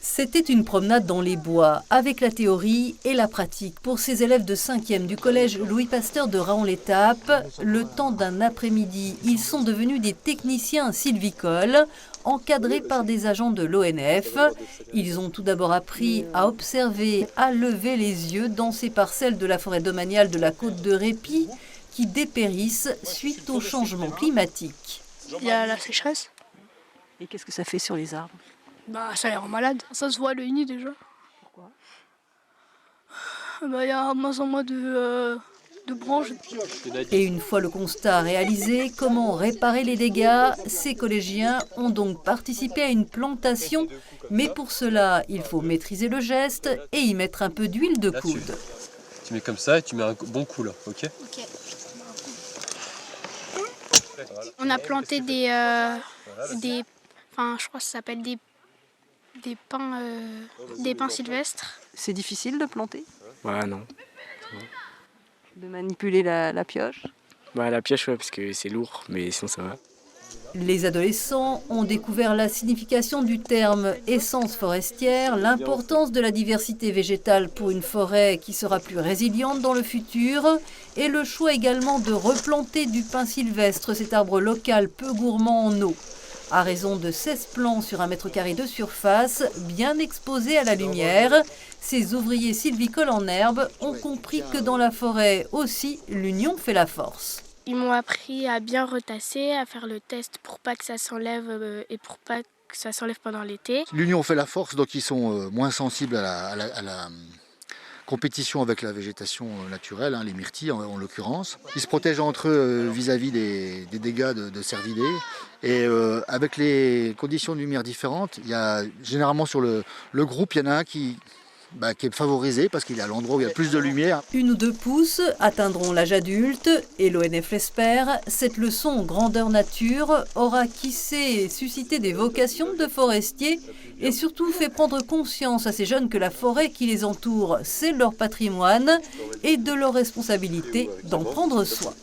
C'était une promenade dans les bois, avec la théorie et la pratique. Pour ces élèves de 5e du collège Louis Pasteur de Raon-l'Étape, le temps d'un après-midi, ils sont devenus des techniciens sylvicoles, encadrés par des agents de l'ONF. Ils ont tout d'abord appris à observer, à lever les yeux dans ces parcelles de la forêt domaniale de la côte de Répit, qui dépérissent suite au changement climatique. Il y a la sécheresse. Et qu'est-ce que ça fait sur les arbres? Ça les rend malades. Ça se voit le nid déjà. Pourquoi? Il y a moins en moins de branches. Et une fois le constat réalisé, comment réparer les dégâts? Ces collégiens ont donc participé à une plantation. Mais pour cela, il faut maîtriser le geste et y mettre un peu d'huile de coude. Tu mets comme ça et tu mets un bon coup là, ok? Ok. On a planté je crois que ça s'appelle des pins sylvestres. C'est difficile de planter? Ouais, non. De manipuler la pioche? La pioche, ouais, parce que c'est lourd, mais sinon ça va. Les adolescents ont découvert la signification du terme essence forestière, l'importance de la diversité végétale pour une forêt qui sera plus résiliente dans le futur et le choix également de replanter du pin sylvestre, cet arbre local peu gourmand en eau. À raison de 16 plants sur 1 mètre carré de surface, bien exposés à la lumière, ces ouvriers sylvicoles en herbe ont compris que dans la forêt aussi, l'union fait la force. Ils m'ont appris à bien retasser, à faire le test pour pas que ça s'enlève et pour pas que ça s'enlève pendant l'été. L'union fait la force, donc ils sont moins sensibles à la compétition avec la végétation naturelle, les myrtilles en l'occurrence. Ils se protègent entre eux vis-à-vis des dégâts de cervidés. Et avec les conditions de lumière différentes, il y a généralement sur le groupe, il y en a un qui est favorisé parce qu'il est à l'endroit où il y a plus de lumière. 1 ou 2 pousses atteindront l'âge adulte et l'ONF l'espère, cette leçon grandeur nature aura qui sait suscité des vocations de forestiers et surtout fait prendre conscience à ces jeunes que la forêt qui les entoure, c'est leur patrimoine et de leur responsabilité d'en prendre soin.